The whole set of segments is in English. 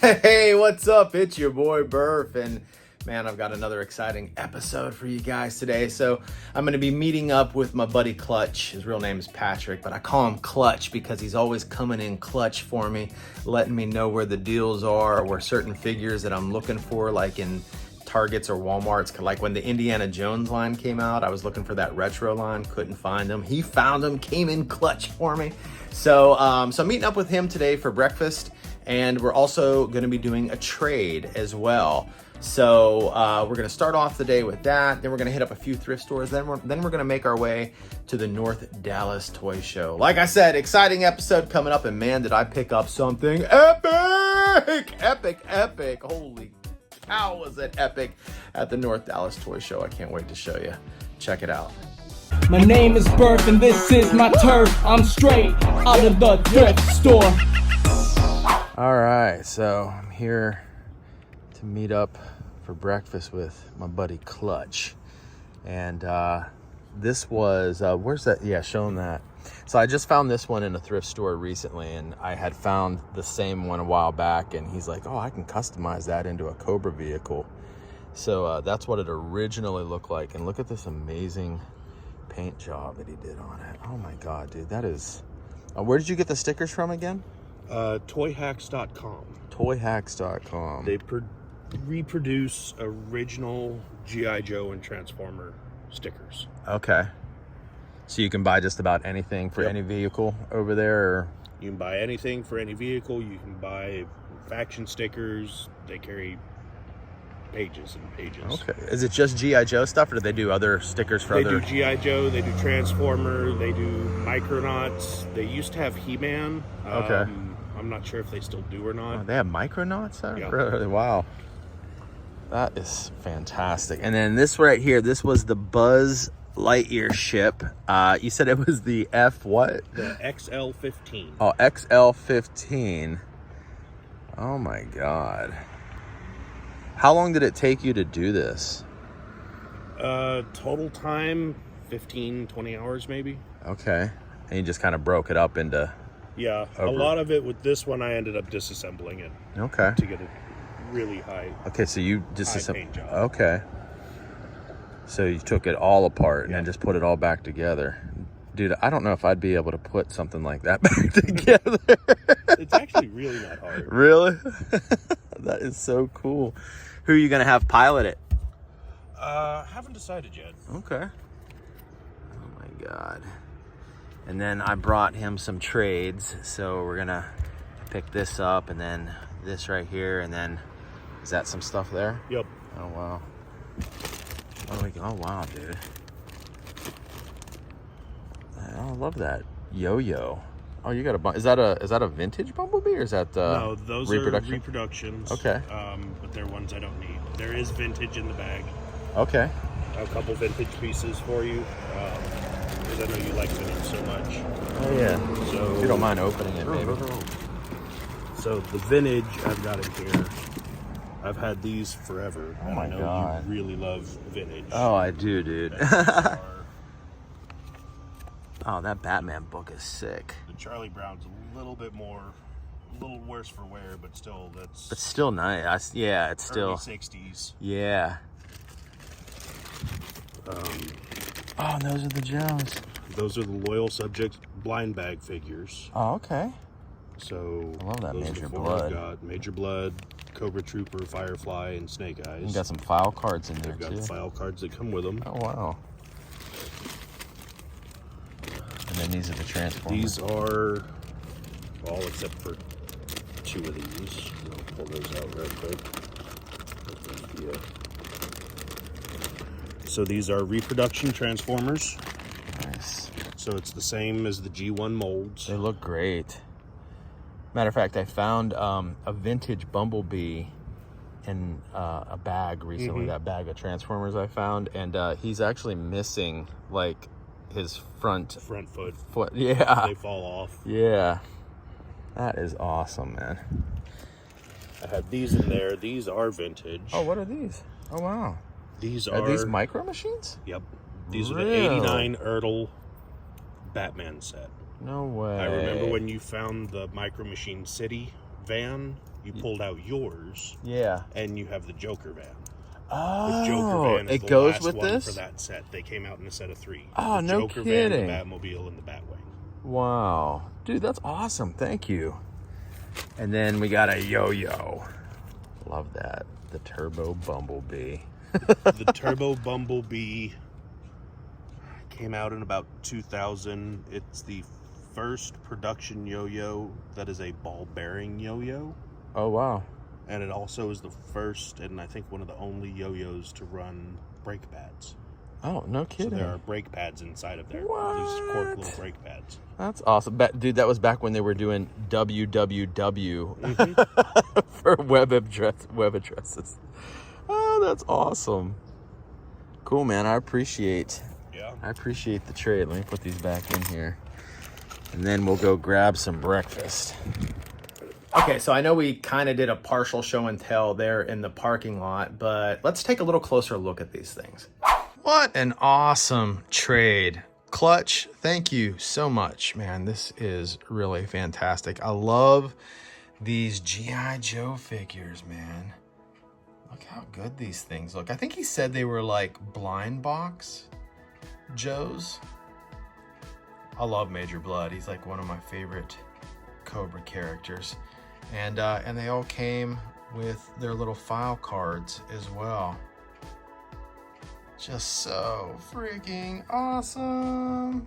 Hey, what's up? It's your boy Burf, and man, I've got another exciting episode for you guys today. So I'm going to be meeting up with my buddy Clutch. His real name is Patrick, but I call him Clutch because he's always coming in clutch for me, letting me know where the deals are, or where certain figures that I'm looking for, like in Targets or Walmart's. Like when the Indiana Jones line came out, I was looking for that retro line, couldn't find them. He found them, came in clutch for me. So I'm meeting up with him today for breakfast, and we're also going to be doing a trade as well. So we're going to start off the day with that. Then we're going to hit up a few thrift stores. Then we're going to make our way to the North Dallas Toy Show. Like I said, exciting episode coming up, and man, did I pick up something epic! Epic! Holy cow, was it epic at the North Dallas Toy Show. I can't wait to show you. Check it out. My name is Burf and this is my turf. I'm straight out of the thrift store. All right, so I'm here to meet up for breakfast with my buddy Clutch. And this was, where's that? Yeah, show him that. So I just found this one in a thrift store recently, and I had found the same one a while back, and he's like, oh, I can customize that into a Cobra vehicle. So that's what it originally looked like. And look at this amazing paint job that he did on it. Oh my God, dude, that is, where did you get the stickers from again? Toyhacks.com. Toyhacks.com. They reproduce original G.I. Joe and Transformer stickers. Okay. So you can buy just about anything for any vehicle over there? Or? You can buy anything for any vehicle. You can buy faction stickers. They carry pages and pages. Okay. Is it just G.I. Joe stuff, or do they do other stickers for other? They do G.I. Joe. They do Transformer. They do Micronauts. They used to have He-Man. Okay. I'm not sure if they still do or not. Oh, they have Micronauts? Yeah. Really? Wow. That is fantastic. And then this right here, this was the Buzz Lightyear ship. You said it was the F what? The XL-15. Oh, XL-15. Oh my God. How long did it take you to do this? Total time, 15, 20 hours maybe. Okay. And you just kind of broke it up into... Yeah, a lot of it with this one, I ended up disassembling it. Okay. To get it really high. Okay, so you paint job. Okay. So you took it all apart and then just put it all back together. Dude, I don't know if I'd be able to put something like that back together. It's actually really not hard. Really? That is so cool. Who are you going to have pilot it? Haven't decided yet. Okay. Oh my God. And then I brought him some trades. So we're going to pick this up, and then this right here, and then is that some stuff there? Yep. Oh wow. Oh wow, dude. I love that yo-yo. Oh, you got a is that a vintage Bumblebee, or is that no? Those reproduction? are reproductions. Okay. But they're ones I don't need. There is vintage in the bag. Okay. A couple vintage pieces for you, because I know you like vintage so much. Oh yeah. So if you don't mind opening it, maybe. So the vintage I've got in here, I've had these forever. Oh and my I know God. you really love vintage. Oh, I do, dude. And these are- Oh, that Batman book is sick. The Charlie Brown's a little bit more, a little worse for wear, but still, that's... But still nice. Yeah, it's still... Early 60s. Yeah. Oh, and those are the Jones. Those are the Loyal Subject blind bag figures. Oh, okay. So I love that those are Major the four Blood. I've got Major Blood, Cobra Trooper, Firefly, and Snake Eyes. You got some file cards in there, I've got too. file cards that come with them. Oh, wow. And then these are the Transformers. These are all except for two of these. I'll pull those out real quick. Yeah. So these are reproduction Transformers. Nice. So it's the same as the G1 molds. They look great. Matter of fact, I found a vintage Bumblebee in a bag recently, that bag of Transformers I found, and he's actually missing, like, his front foot. Yeah. They fall off. Yeah. That is awesome, man. I had these in there. These are vintage. Oh, what are these? Oh, wow. These Are these micro machines? Yep. These are the Really? 89 Ertl Batman set. No way. I remember when you found the Micro Machine City van You pulled out yours. Yeah. And you have the Joker van. Oh, the Joker van is it the goes last with one this? for that set. They came out in a set of 3. Oh, the no Joker kidding. van, the Batmobile, and the Batwing. Wow. Dude, that's awesome. Thank you. And then we got a yo-yo. Love that. The Turbo Bumblebee. The Turbo Bumblebee came out in about 2000. It's the first production yo-yo that is a ball bearing yo-yo. Oh, wow. And it also is the first, and I think one of the only yo-yos to run brake pads. Oh, no kidding. So there are brake pads inside of there. What? These cork little brake pads. That's awesome. Dude, that was back when they were doing www for web addresses. Oh, that's awesome. Cool, man. I appreciate the trade. Let me put these back in here. And then we'll go grab some breakfast. Okay, so I know we kind of did a partial show and tell there in the parking lot, but let's take a little closer look at these things. What an awesome trade. Clutch, thank you so much, man. This is really fantastic. I love these G.I. Joe figures, man. Look how good these things look. I think he said they were like blind box Joes. I love Major Blood. He's like one of my favorite Cobra characters. And they all came with their little file cards as well. Just so freaking awesome.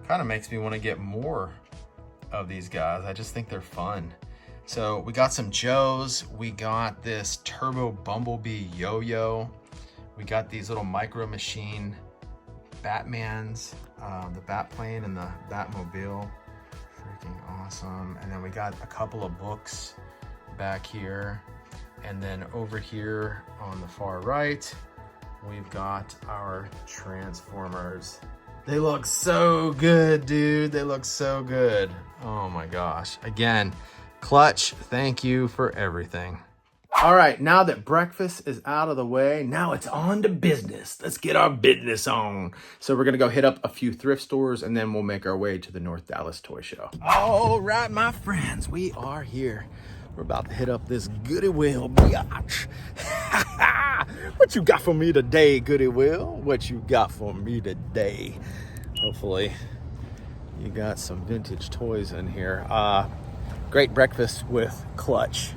Kind of makes me want to get more of these guys. I just think they're fun. So we got some Joes. We got this Turbo Bumblebee yo-yo. We got these little Micro Machine Batmans, the Batplane and the Batmobile. Freaking awesome. And then we got a couple of books back here. And then over here on the far right, we've got our Transformers. They look so good, dude. They look so good. Oh my gosh. Again, Clutch, thank you for everything. All right, now that breakfast is out of the way, now it's on to business. Let's get our business on. So we're gonna go hit up a few thrift stores and then we'll make our way to the North Dallas Toy Show. All right, my friends, we are here. We're about to hit up this Goody Will biatch. What you got for me today, Goody Will? What you got for me today? Hopefully you got some vintage toys in here. Great breakfast with Clutch.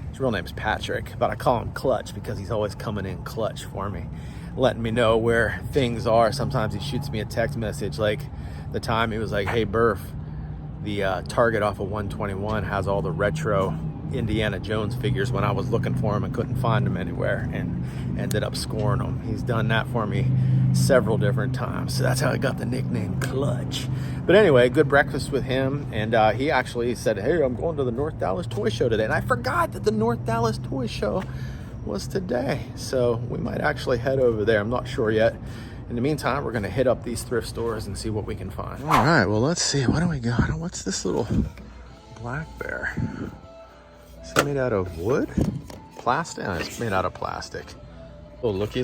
His real name's Patrick, but I call him Clutch because he's always coming in clutch for me, letting me know where things are. Sometimes he shoots me a text message, like the time he was like, hey, Burf, the Target off of 121 has all the retro Indiana Jones figures when I was looking for them and couldn't find them anywhere, and ended up scoring them. He's done that for me several different times. So that's how I got the nickname Clutch. But anyway, good breakfast with him. And he actually said, hey, I'm going to the North Dallas Toy Show today. And I forgot that the North Dallas Toy Show was today. So we might actually head over there. I'm not sure yet. In the meantime, we're going to hit up these thrift stores and see what we can find. All right, well, let's see. What do we got? What's this little black bear? Is it made out of wood? Plastic? Oh, it's made out of plastic. Oh, looky.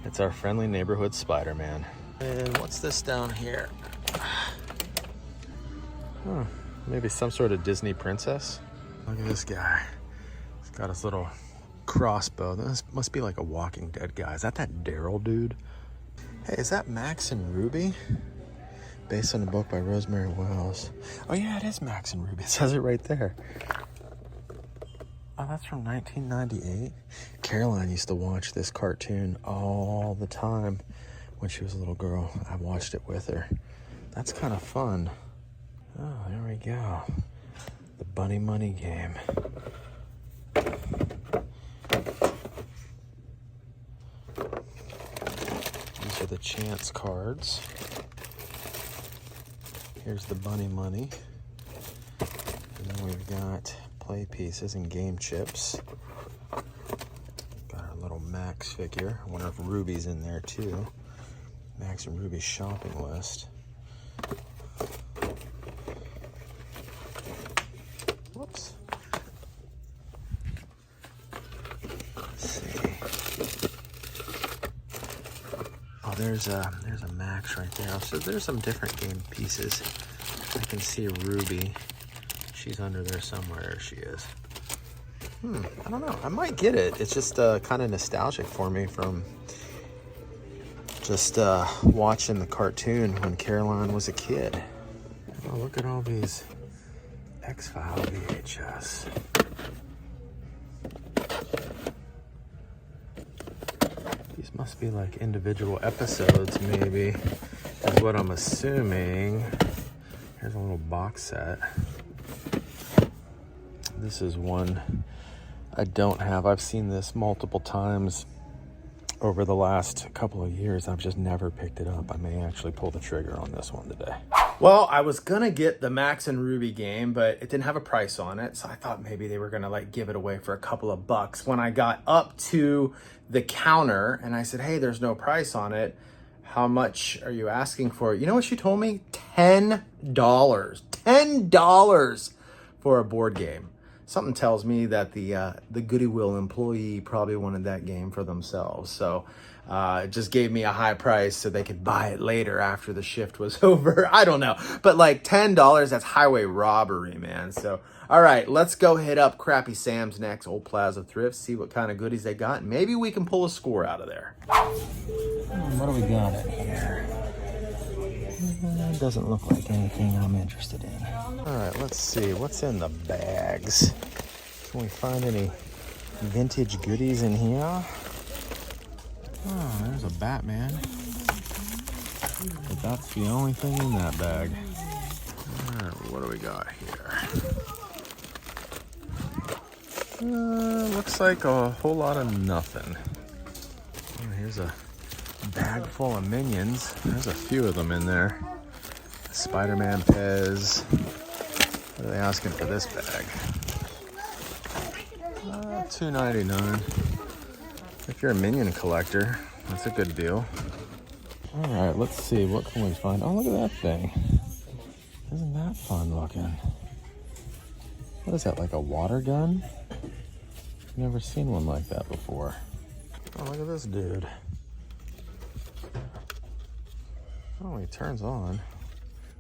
It's our friendly neighborhood Spider-Man. And what's this down here? Oh, maybe some sort of Disney princess. Look at this guy. He's got his little crossbow. This must be like a Walking Dead guy. Is that Daryl dude? Hey, is that Max and Ruby? Based on a book by Rosemary Wells. Oh yeah, it is Max and Ruby. It says it right there. Oh, that's from 1998. Caroline used to watch this cartoon all the time when she was a little girl. I watched it with her. That's kind of fun. Oh, there we go. The Bunny Money game. These are the chance cards. Here's the Bunny Money. And then we've got play pieces and game chips. Got our little Max figure. I wonder if Ruby's in there too. Max and Ruby's shopping list. Whoops. Let's see. Oh, there's a Max right there. So there's some different game pieces. I can see Ruby. She's under there somewhere. There she is. I don't know. I might get it. It's just kind of nostalgic for me from just watching the cartoon when Caroline was a kid. Oh, look at all these X-File VHS. These must be like individual episodes, maybe, is what I'm assuming. Here's a little box set. This is one I don't have. I've seen this multiple times over the last couple of years. I've just never picked it up. I may actually pull the trigger on this one today. Well, I was gonna get the Max and Ruby game, but it didn't have a price on it, so I thought maybe they were gonna like give it away for a couple of bucks. When I got up to the counter and I said, hey, there's no price on it, how much are you asking for it? You know what she told me? $10. $10 for a board game. Something tells me that the Goodwill employee probably wanted that game for themselves. So it just gave me a high price so they could buy it later after the shift was over. I don't know. But like $10, that's highway robbery, man. So, all right, let's go hit up Crappy Sam's next, Old Plaza Thrift, see what kind of goodies they got. Maybe we can pull a score out of there. What do we got in here? It doesn't look like anything I'm interested in. All right, let's see. What's in the bags? Can we find any vintage goodies in here? Oh, there's a Batman. But that's the only thing in that bag. All right, what do we got here? Looks like a whole lot of nothing. Oh, here's a bag full of Minions. There's a few of them in there. Spider-Man Pez. What are they asking for this bag? $2.99. If you're a Minion collector, that's a good deal. All right, let's see. What can we find? Oh, look at that thing. Isn't that fun looking? What is that, like a water gun? I've never seen one like that before. Oh, look at this dude. Oh, he turns on.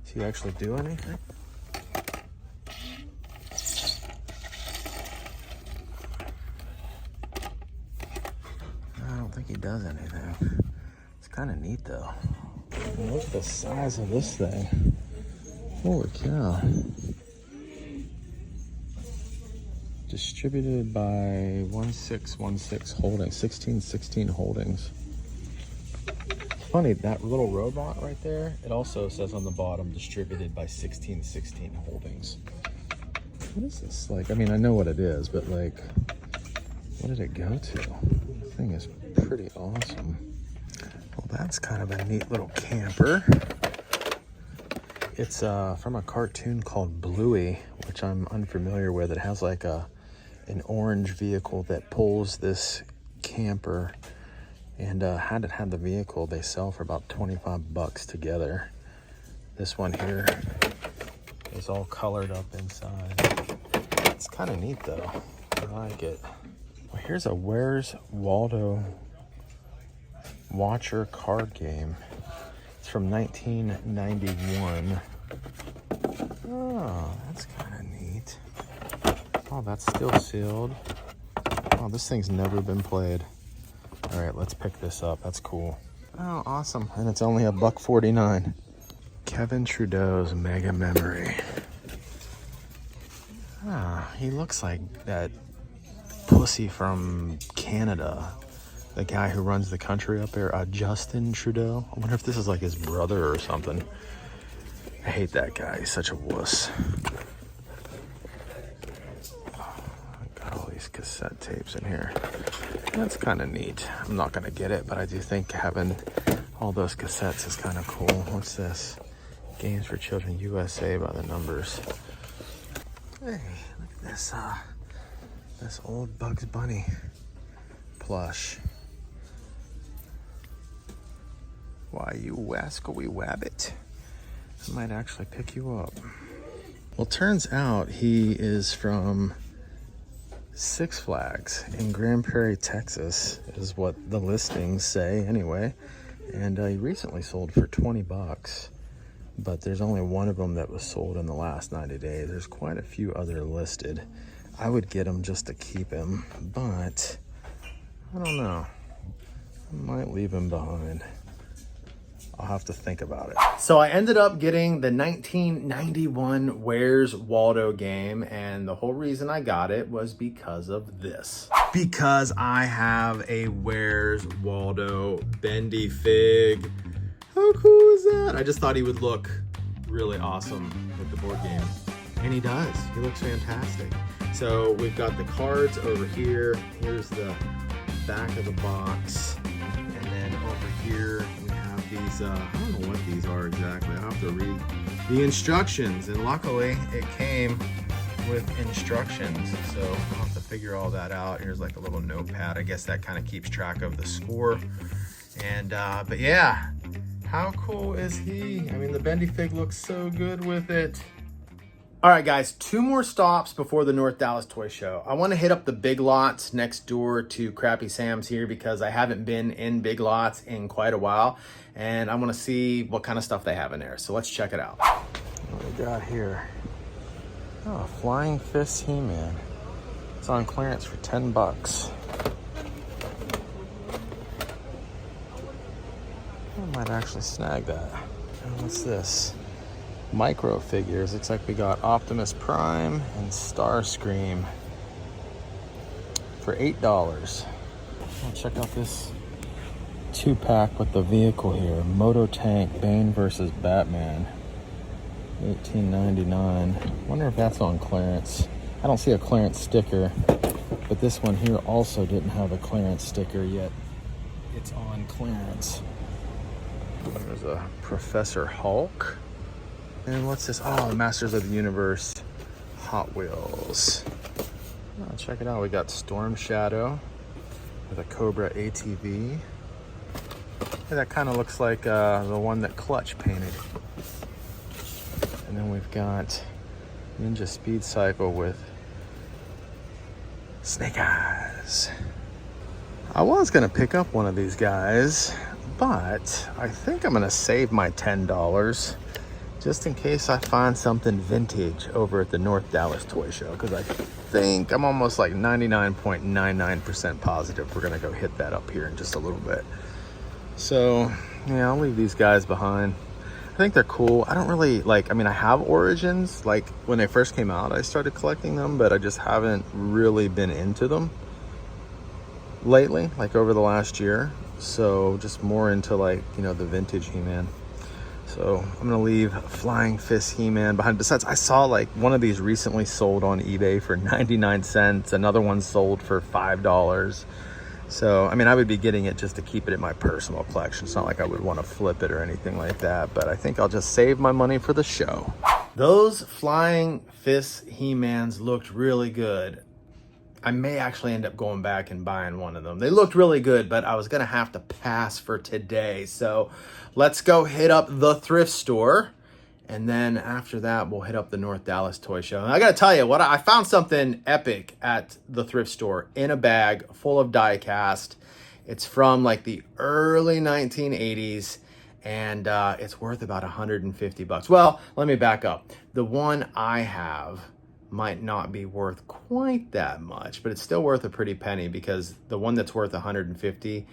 Does he actually do anything? I don't think he does anything. It's kind of neat though. And look at the size of this thing. Holy cow. Distributed by 1616 Holdings, 1616 Holdings. Funny, that little robot right there, it also says on the bottom, distributed by 1616 Holdings. What is this? Like, I mean, I know what it is, but like, what did it go to? The thing is pretty awesome. Well, that's kind of a neat little camper. It's from a cartoon called Bluey, which I'm unfamiliar with. It has like an orange vehicle that pulls this camper. And had it had the vehicle, they sell for about 25 bucks together. This one here is all colored up inside. It's kind of neat though. I like it. Well, here's a Where's Waldo Watcher card game. It's from 1991. Oh, that's kind of neat. Oh, that's still sealed. Oh, this thing's never been played. All right, let's pick this up. That's cool. Oh, awesome. And it's only $1.49. Kevin Trudeau's Mega Memory. Ah, he looks like that pussy from Canada. The guy who runs the country up there, Justin Trudeau. I wonder if this is like his brother or something. I hate that guy. He's such a wuss. Got all these cassette tapes in here. That's kind of neat. I'm not going to get it, but I do think having all those cassettes is kind of cool. What's this? Games for Children USA by the Numbers. Hey, look at this, this old Bugs Bunny plush. Why, you wascally wabbit. I might actually pick you up. Well, turns out he is from Six Flags in Grand Prairie, Texas, is what the listings say anyway. And he recently sold for 20 bucks, but there's only one of them that was sold in the last 90 days. There's quite a few other listed. I would get him just to keep him, but I don't know. I might leave him behind. I'll have to think about it. So I ended up getting the 1991 Where's Waldo game, and the whole reason I got it was because of this. Because I have a Where's Waldo bendy fig. How cool is that? I just thought he would look really awesome with the board game. And he does. He looks fantastic. So we've got the cards over here. Here's the back of the box. And then over here, we have these, I don't know what these are exactly. I have to read the instructions. And luckily, it came with instructions. So I'll have to figure all that out. Here's like a little notepad. I guess that kind of keeps track of the score. And, but yeah, how cool is he? I mean, the bendy fig looks so good with it. All right, guys, 2 more stops before the North Dallas Toy Show. I want to hit up the Big Lots next door to Crappy Sam's here because I haven't been in Big Lots in quite a while, and I want to see what kind of stuff they have in there. So let's check it out. What we got here? Oh, Flying Fist He-Man. It's on clearance for 10 bucks. I might actually snag that. What's this? Micro figures. Looks like we got Optimus Prime and Starscream for $8. Oh, check out this 2-pack with the vehicle here. Moto Tank Bane versus Batman. $18.99. Wonder if that's on clearance. I don't see a clearance sticker, but this one here also didn't have a clearance sticker yet. It's on clearance. There's a Professor Hulk. And what's this? Oh, Masters of the Universe Hot Wheels. Oh, check it out. We got Storm Shadow with a Cobra ATV. Hey, that kind of looks like the one that Clutch painted. And then we've got Ninja Speed Cycle with Snake Eyes. I was going to pick up one of these guys, but I think I'm going to save my $10 just in case I find something vintage over at the North Dallas Toy Show, because I think I'm almost like 99.99% positive we're gonna go hit that up here in just a little bit. So yeah, I'll leave these guys behind. I think they're cool. I don't really like, I mean, I have Origins. Like when they first came out, I started collecting them, but I just haven't really been into them lately, like over the last year. So just more into like, you know, the vintage He-Man. So I'm gonna leave Flying Fist He-Man behind. Besides, I saw like one of these recently sold on eBay for 99 cents. Another one sold for $5. So, I mean, I would be getting it just to keep it in my personal collection. It's not like I would want to flip it or anything like that, but I think I'll just save my money for the show. Those Flying Fist He-Mans looked really good. I may actually end up going back and buying one of them. They looked really good, but I was gonna have to pass for today. So let's go hit up the thrift store. And then after that, we'll hit up the North Dallas Toy Show. And I gotta tell you, what I found something epic at the thrift store in a bag full of die cast. It's from like the early 1980s, and it's worth about 150 bucks. Well, let me back up. The one I have might not be worth quite that much, but it's still worth a pretty penny because the one that's worth 150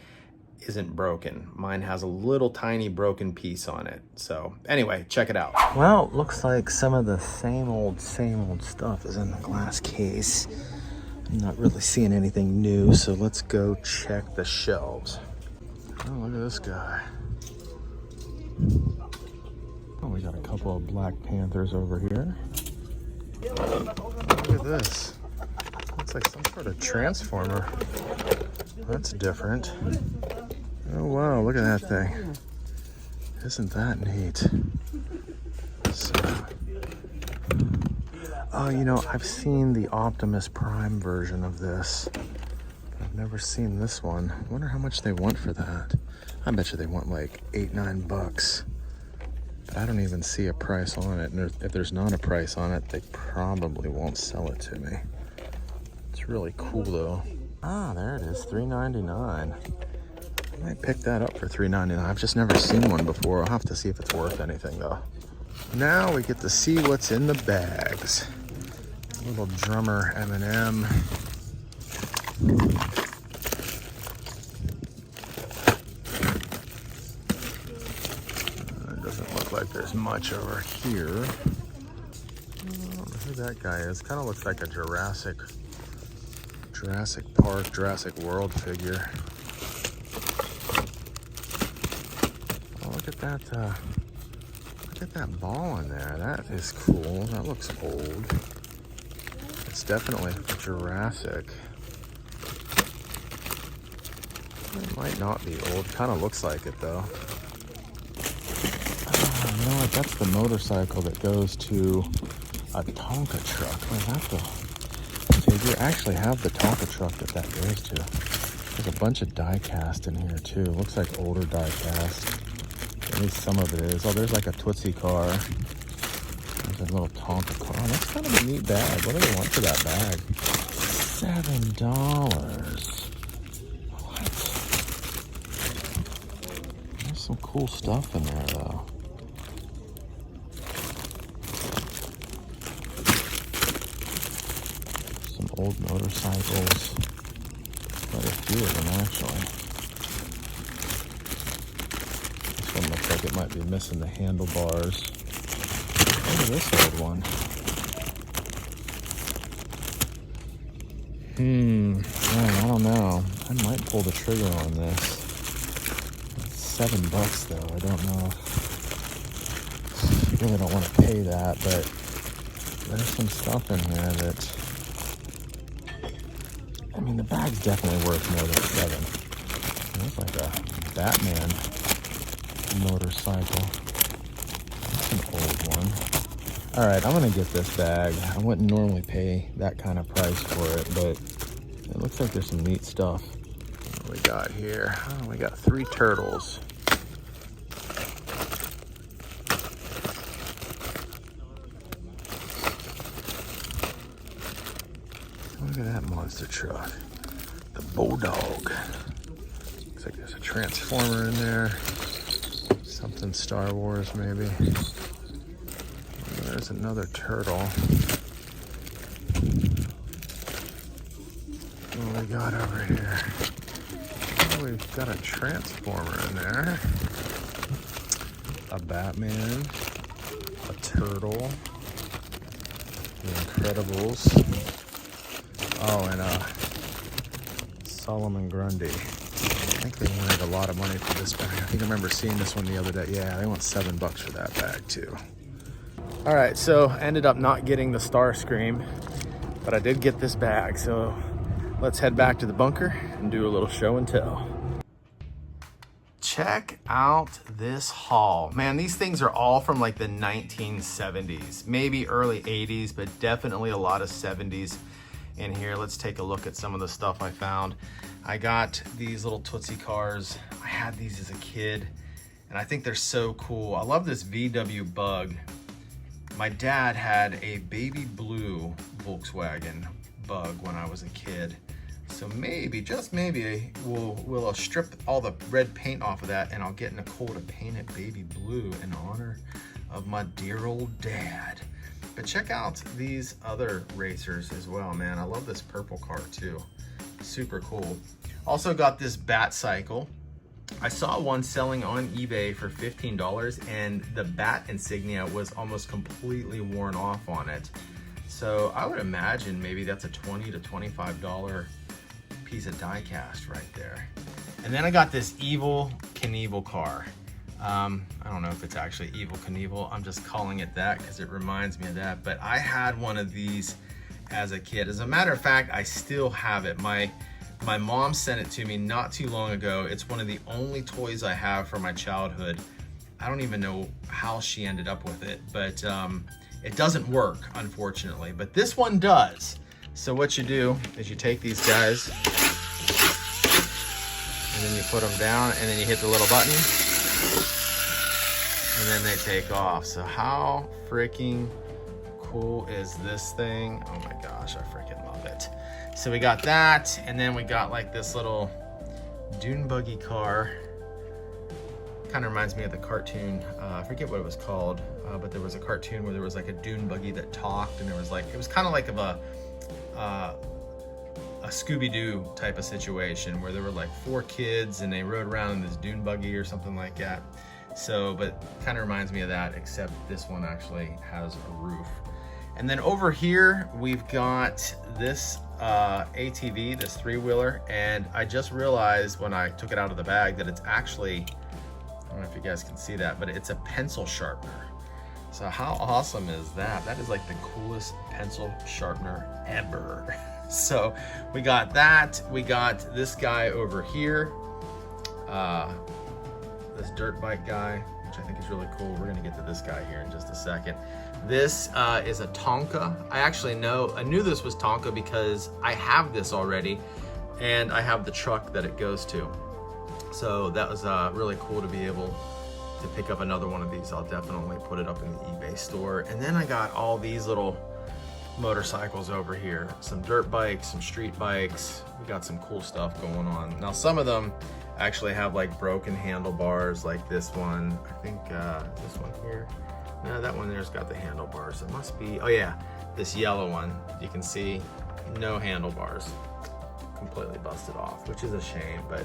isn't broken. Mine has a little tiny broken piece on it. So anyway, check it out. Well, looks like some of the same old stuff is in the glass case. I'm not really seeing anything new, so let's go check the shelves. Oh, look at this guy. Oh, we got a couple of Black Panthers over here. Look at this. Looks like some sort of transformer. That's different. Oh wow, look at that thing. Isn't that neat? So, oh, you know, I've seen the Optimus Prime version of this. I've never seen this one. I wonder how much they want for that. I bet you they want like $8-9 bucks. But I don't even see a price on it. And if there's not a price on it, they probably won't sell it to me. It's really cool though. Ah, there it is, $3.99. I might pick that up for $3.99. I've just never seen one before. I'll have to see if it's worth anything though. Now we get to see what's in the bags. Little drummer M&M. It doesn't look like there's much over here. I don't know who that guy is. Kind of looks like a Jurassic Park, Jurassic World figure. Oh, look at that. Look at that ball in there. That is cool. That looks old. It's definitely Jurassic. It might not be old. Kind of looks like it though. You know what? That's the motorcycle that goes to a Tonka truck. Wait, that's the figure. I actually have the Tonka truck that goes to. There's a bunch of die cast in here too. Looks like older die cast. At least some of it is. Oh, there's like a Tootsie car. There's a little Tonka car. Oh, that's kind of a neat bag. What do they want for that bag? $7. What? There's some cool stuff in there though. Some old motorcycles. Quite a few of them actually. This one looks like it might be missing the handlebars. Look at this old one. Man, I don't know. I might pull the trigger on this. It's $7 though. I don't know. I really don't want to pay that, but there's some stuff in here that, I mean, the bag's definitely worth more than $7. It's like a Batman motorcycle. That's an old one. All right, I'm gonna get this bag. I wouldn't normally pay that kind of price for it, but it looks like there's some neat stuff. What do we got here? Oh, we got 3 turtles. Look at that monster truck. The Bulldog. Looks like there's a Transformer in there. Something Star Wars, maybe. There's another turtle. What do we got over here? Oh, we've got a Transformer in there. A Batman. A turtle. The Incredibles. Oh, and Solomon Grundy. I think they wanted a lot of money for this bag. I think I remember seeing this one the other day. Yeah, they want $7 for that bag too. All right, so ended up not getting the Starscream, but I did get this bag. So let's head back to the bunker and do a little show and tell. Check out this haul. Man, these things are all from like the 1970s, maybe early 80s, but definitely a lot of 70s in here. Let's take a look at some of the stuff I found. I got these little Tootsie cars. I had these as a kid, and I think they're so cool. I love this VW Bug. My dad had a baby blue Volkswagen Bug when I was a kid. So maybe, just maybe, we'll strip all the red paint off of that and I'll get Nicole to paint it baby blue in honor of my dear old dad. But check out these other racers as well, man. I love this purple car too. Super cool. Also got this Bat Cycle. I saw one selling on eBay for $15 and the bat insignia was almost completely worn off on it. So I would imagine maybe that's a $20 to $25 piece of die cast right there. And then I got this Evel Knievel car. I don't know if it's actually Evel Knievel. I'm just calling it that because it reminds me of that. But I had one of these as a kid. As a matter of fact, I still have it. My mom sent it to me not too long ago. It's one of the only toys I have from my childhood. I don't even know how she ended up with it, but it doesn't work, unfortunately. But this one does. So what you do is you take these guys, and then you put them down, and then you hit the little button, and then they take off. So how freaking cool is this thing? Oh my gosh, I freaking love it. So we got that, and then we got like this little dune buggy car. Kind of reminds me of the cartoon. I forget what it was called, but there was a cartoon where there was like a dune buggy that talked, and there was like, it was kind of like a Scooby-Doo type of situation where there were like 4 kids and they rode around in this dune buggy or something like that. So, but kind of reminds me of that, except this one actually has a roof. And then over here, we've got this ATV, this 3-wheeler, and I just realized when I took it out of the bag that it's actually, I don't know if you guys can see that, but it's a pencil sharpener. So how awesome is that? That is like the coolest pencil sharpener ever. So we got that. We got this guy over here, this dirt bike guy, which I think is really cool. We're gonna get to this guy here in just a second. This is a Tonka. I knew this was Tonka because I have this already, and I have the truck that it goes to. So that was really cool to be able to pick up another one of these. I'll definitely put it up in the eBay store. And then I got all these little motorcycles over here. Some dirt bikes, some street bikes. We got some cool stuff going on. Now some of them actually have like broken handlebars, like this one. I think this one here. No, that one there's got the handlebars. It must be, oh yeah, this yellow one. You can see no handlebars. Completely busted off, which is a shame, but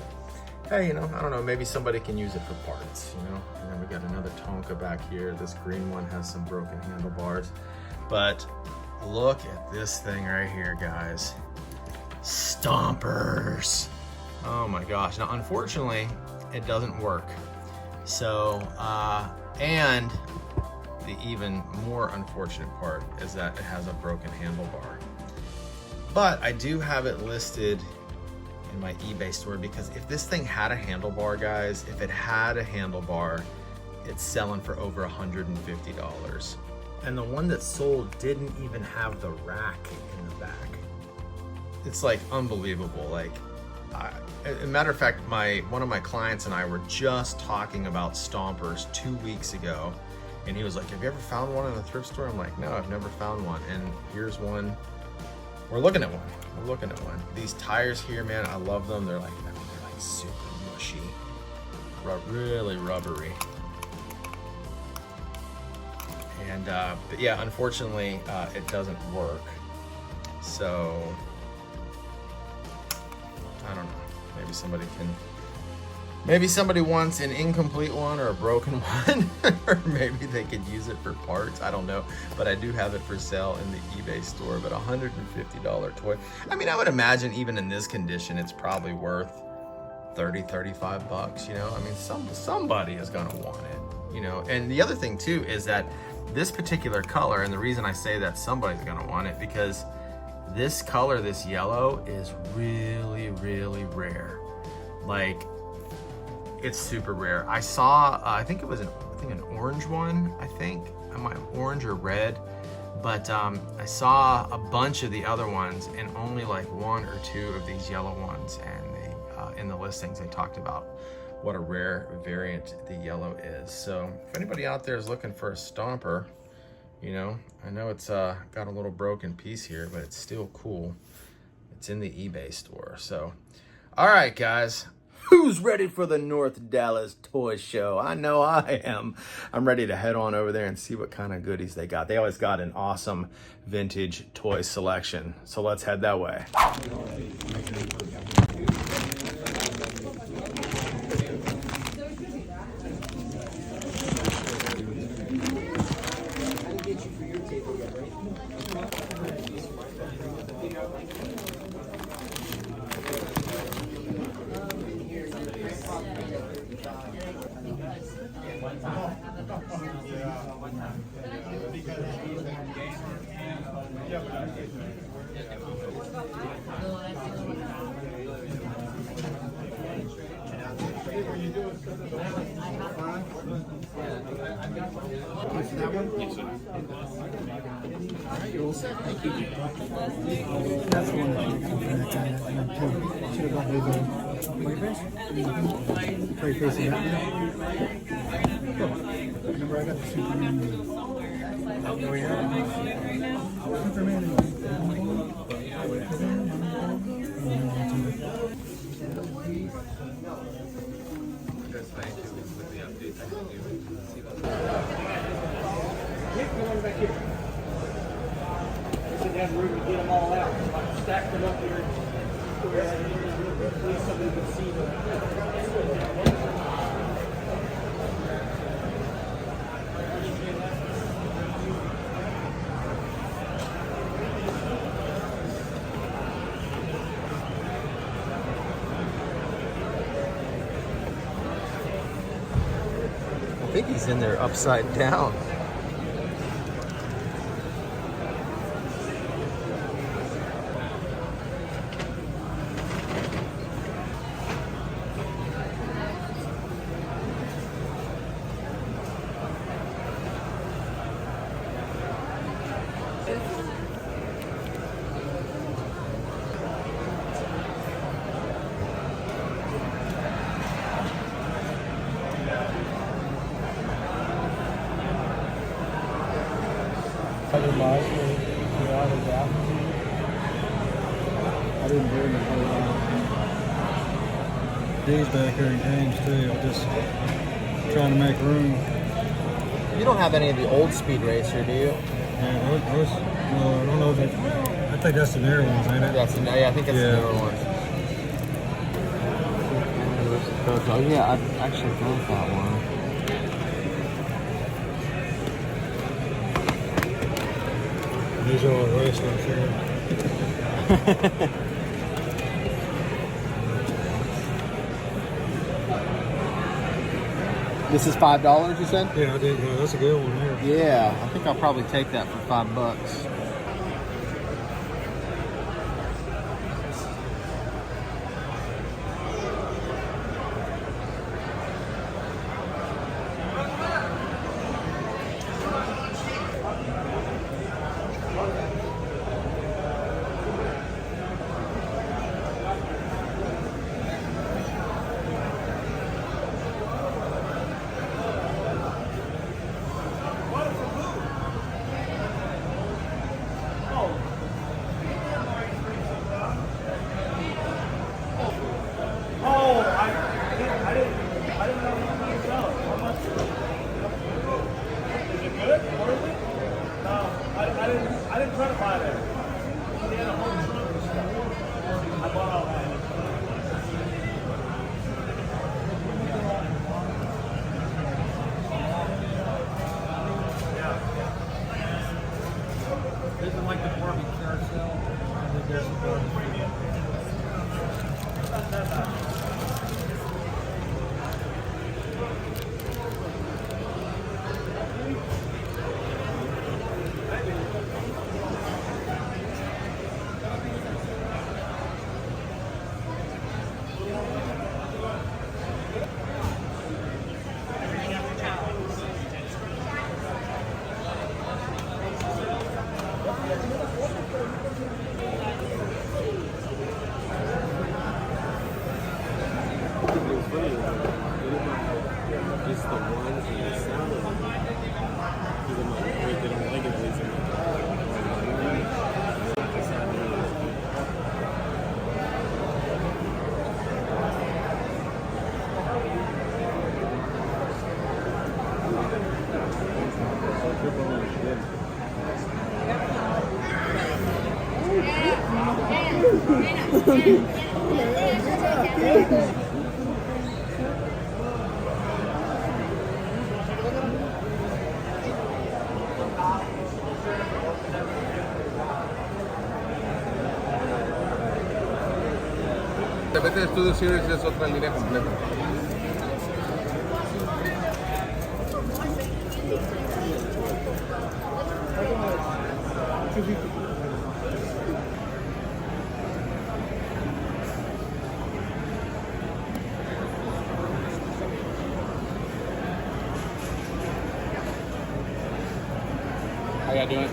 hey, you know, I don't know, maybe somebody can use it for parts, you know? And then we got another Tonka back here. This green one has some broken handlebars. But look at this thing right here, guys. Stompers. Oh my gosh. Now, unfortunately, it doesn't work. So, and the even more unfortunate part is that it has a broken handlebar. But I do have it listed in my eBay store, because if this thing had a handlebar, guys, if it had a handlebar, it's selling for over $150. And the one that sold didn't even have the rack in the back. It's like unbelievable. Like, as a matter of fact, one of my clients and I were just talking about Stompers 2 weeks ago, and he was like, have you ever found one in a thrift store? I'm like, no, I've never found one. And here's one. We're looking at one. We're looking at one. These tires here, man, I love them. They're like super mushy, really rubbery. And but yeah, unfortunately, it doesn't work. So I don't know. Maybe somebody wants an incomplete one or a broken one, or maybe they could use it for parts. I don't know, but I do have it for sale in the eBay store. But $150 toy. I mean, I would imagine even in this condition, it's probably worth 30, 35 bucks. You know, I mean, somebody is gonna want it. You know, and the other thing too is that this particular color, and the reason I say that somebody's gonna want it, because this color, this yellow, is really, really rare. Like, it's super rare. I saw, I think it was an orange one, I think. I might have orange or red, but I saw a bunch of the other ones and only like 1 or 2 of these yellow ones. And they, in the listings, they talked about what a rare variant the yellow is. So if anybody out there is looking for a Stomper, you know, I know it's got a little broken piece here, but it's still cool. It's in the eBay store. So, all right, guys. Who's ready for the North Dallas Toy Show? I know I am. I'm ready to head on over there and see what kind of goodies they got. They always got an awesome vintage toy selection. So let's head that way. You're all set. Thank you. That's the one. Should have got over waivers. Very facing that way. Remember, I got the Superman. Oh, yeah. Superman. Thank you with the update. Should have room to get them all out. I stacked them up here. At least somebody can see them. I think he's in there upside down. I didn't bring the whole lot. These back here in games too. I'm just trying to make room. You don't have any of the old Speed Racer, do you? Yeah, those, no, I don't know that. I think that's the newer ones, ain't it? That's yeah, I think that's the newer ones. Oh yeah, I actually got that one. These are all racers here. This is $5, you said? Yeah, I did. Yeah, that's a good one here. Yeah, I think I'll probably take that for $5. I didn't try to buy that. They had a whole trunk of stuff. I bought all that. This is like the Barbie carousel. I think there's some Barbie. Just the ones and the sound of them. Even though they don't like it, at least De repente Studio Series es otra línea completa. how y'all doing?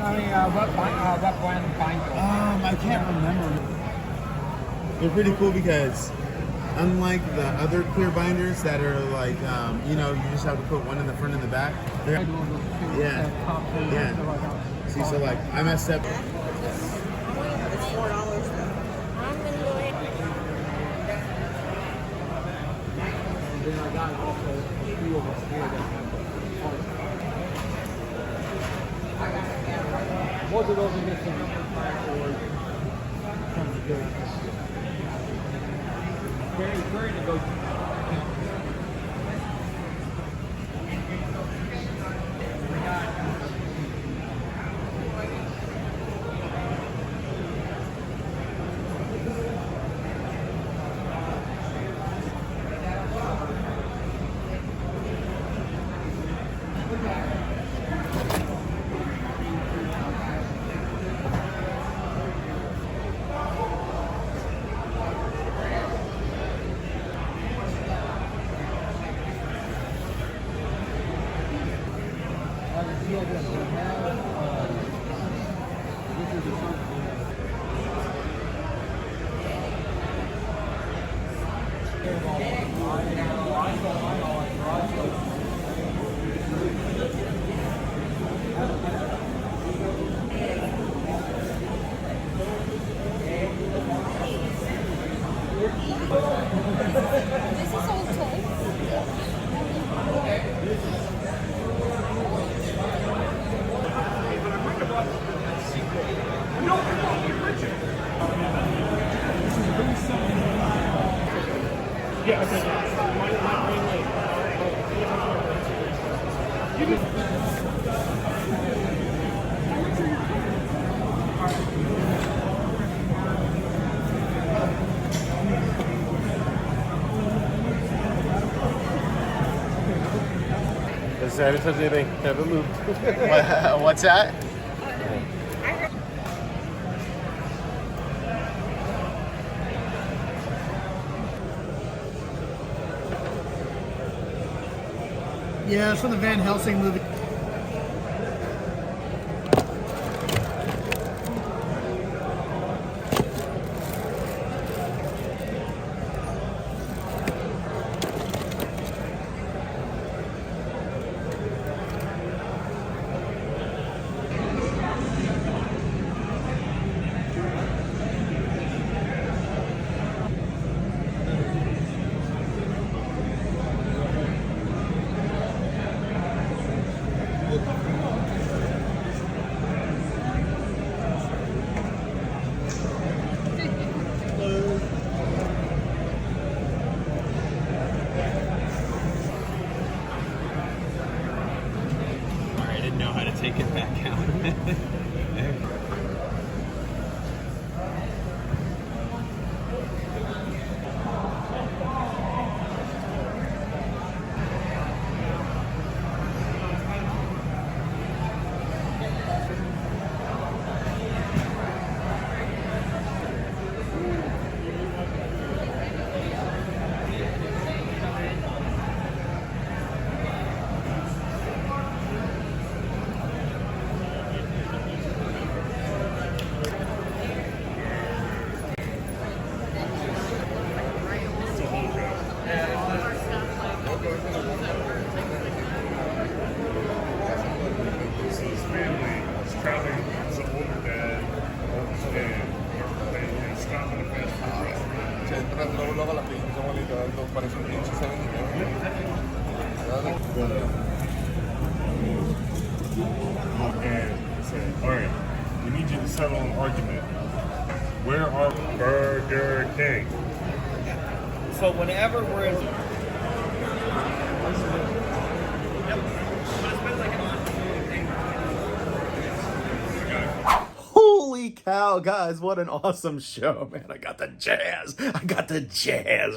I mean, what brand binder? I can't remember. They're pretty cool because unlike the other clear binders that are like, you know, you just have to put one in the front and the back. Yeah. See, so like I messed up. It's $4 though. And then I got also a few of us here that have most of those are missing or very negotiable. This is old toy. I haven't touched anything. Haven't moved. What's that? Yeah, it's from the Van Helsing movie. I didn't know how to take it back out. Luego la pinche bonita, parece un pinche 7. And said, all right, we need you to settle an argument. Where are Burger King? So whenever we're in Holy cow, guys, what an awesome show, man. I got the jazz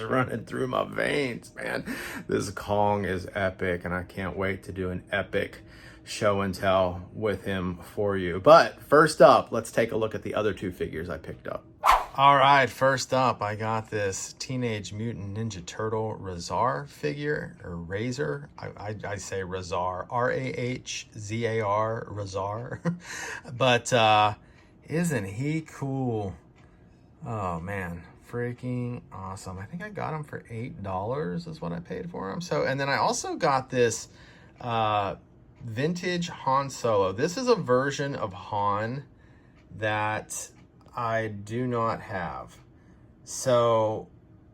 running through my veins, man. This Kong is epic, and I can't wait to do an epic show and tell with him for you. But first up, let's take a look at the other two figures I picked up. All right, first up, I got this Teenage Mutant Ninja Turtle Razar figure, or Razor. I say Razar, R-A-H-Z-A-R, Razar. But isn't he cool? Oh man, freaking awesome. I think I got him for $8 is what I paid for him. So, and then I also got this vintage Han Solo. This is a version of Han that I do not have. So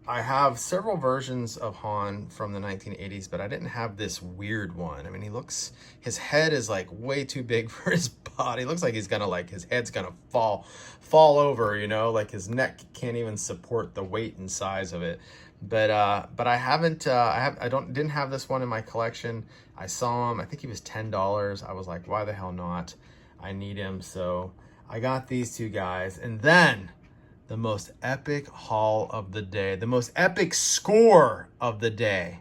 I have several versions of Han from the 1980s, but I didn't have this weird one. I mean, his head is like way too big for his body. It looks like he's gonna, like, his head's gonna fall over, you know, like his neck can't even support the weight and size of it. But I haven't, didn't have this one in my collection. I saw him, I think he was $10. I was like, why the hell not? I need him, so I got these two guys. And then the most epic haul of the day, the most epic score of the day.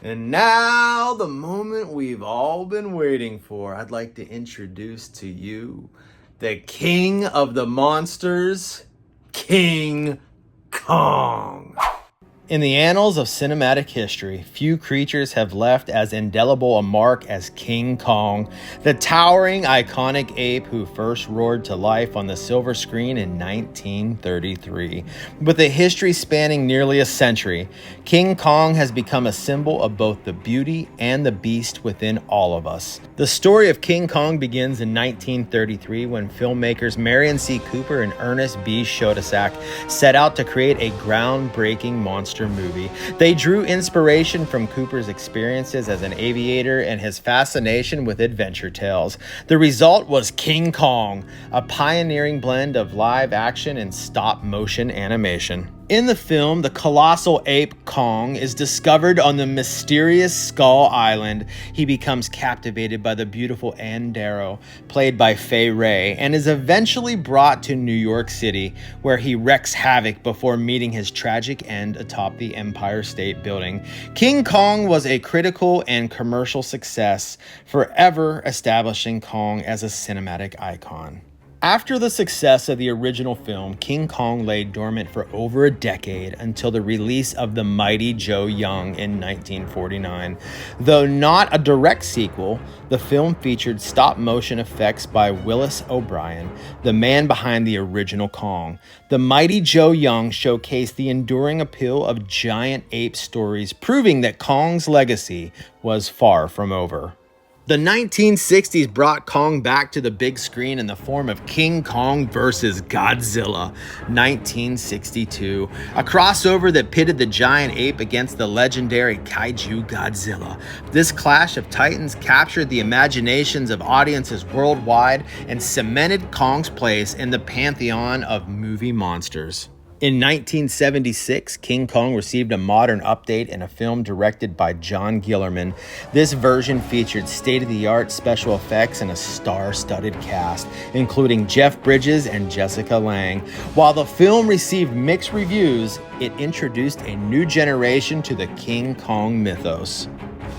And now the moment we've all been waiting for. I'd like to introduce to you the king of the monsters, King Kong. In the annals of cinematic history, few creatures have left as indelible a mark as King Kong, the towering, iconic ape who first roared to life on the silver screen in 1933. With a history spanning nearly a century, King Kong has become a symbol of both the beauty and the beast within all of us. The story of King Kong begins in 1933 when filmmakers Marion C. Cooper and Ernest B. Schoedsack set out to create a groundbreaking monster movie. They drew inspiration from Cooper's experiences as an aviator and his fascination with adventure tales. The result was King Kong, a pioneering blend of live action and stop motion animation. In the film, the colossal ape Kong is discovered on the mysterious Skull Island. He becomes captivated by the beautiful Ann Darrow, played by Fay Wray, and is eventually brought to New York City, where he wreaks havoc before meeting his tragic end atop the Empire State Building. King Kong was a critical and commercial success, forever establishing Kong as a cinematic icon. After the success of the original film, King Kong lay dormant for over a decade until the release of The Mighty Joe Young in 1949. Though not a direct sequel, the film featured stop-motion effects by Willis O'Brien, the man behind the original Kong. The Mighty Joe Young showcased the enduring appeal of giant ape stories, proving that Kong's legacy was far from over. The 1960s brought Kong back to the big screen in the form of King Kong vs. Godzilla, 1962, a crossover that pitted the giant ape against the legendary kaiju Godzilla. This clash of titans captured the imaginations of audiences worldwide and cemented Kong's place in the pantheon of movie monsters. In 1976, King Kong received a modern update in a film directed by John Gillerman. This version featured state-of-the-art special effects and a star-studded cast, including Jeff Bridges and Jessica Lange. While the film received mixed reviews, it introduced a new generation to the King Kong mythos.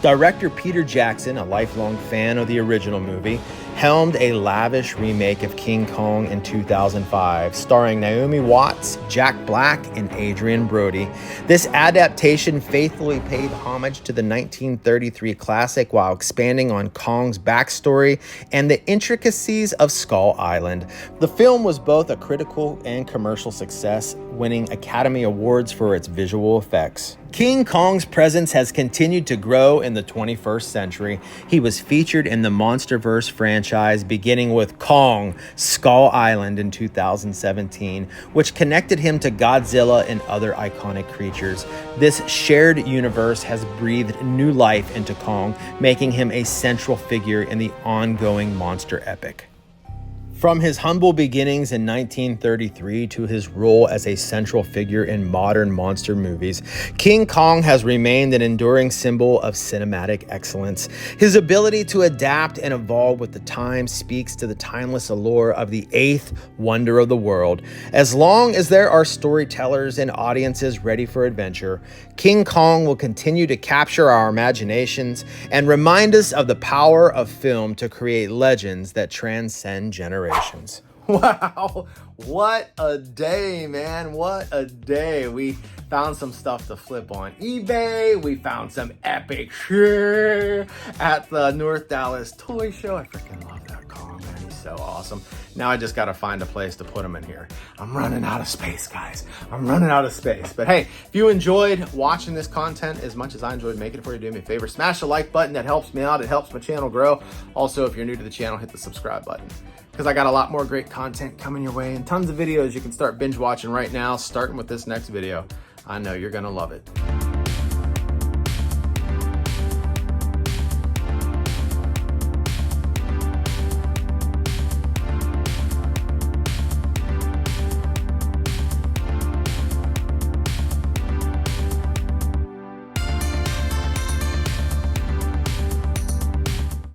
Director Peter Jackson, a lifelong fan of the original movie, helmed a lavish remake of King Kong in 2005, starring Naomi Watts, Jack Black, and Adrian Brody. This adaptation faithfully paid homage to the 1933 classic while expanding on Kong's backstory and the intricacies of Skull Island. The film was both a critical and commercial success, winning Academy Awards for its visual effects. King Kong's presence has continued to grow in the 21st century. He was featured in the MonsterVerse franchise, beginning with Kong, Skull Island in 2017, which connected him to Godzilla and other iconic creatures. This shared universe has breathed new life into Kong, making him a central figure in the ongoing monster epic. From his humble beginnings in 1933 to his role as a central figure in modern monster movies, King Kong has remained an enduring symbol of cinematic excellence. His ability to adapt and evolve with the times speaks to the timeless allure of the eighth wonder of the world. As long as there are storytellers and audiences ready for adventure, King Kong will continue to capture our imaginations and remind us of the power of film to create legends that transcend generations. Wow, what a day, man. What a day. We found some stuff to flip on eBay. We found some epic shit at the North Dallas Toy Show. I freaking love that Kong, man. He's so awesome. Now I just got to find a place to put him in here. I'm running out of space, guys. I'm running out of space. But hey, if you enjoyed watching this content as much as I enjoyed making it for you, do me a favor, smash the like button. That helps me out. It helps my channel grow. Also, if you're new to the channel, hit the subscribe button, because I got a lot more great content coming your way and tons of videos you can start binge watching right now, starting with this next video. I know you're going to love it.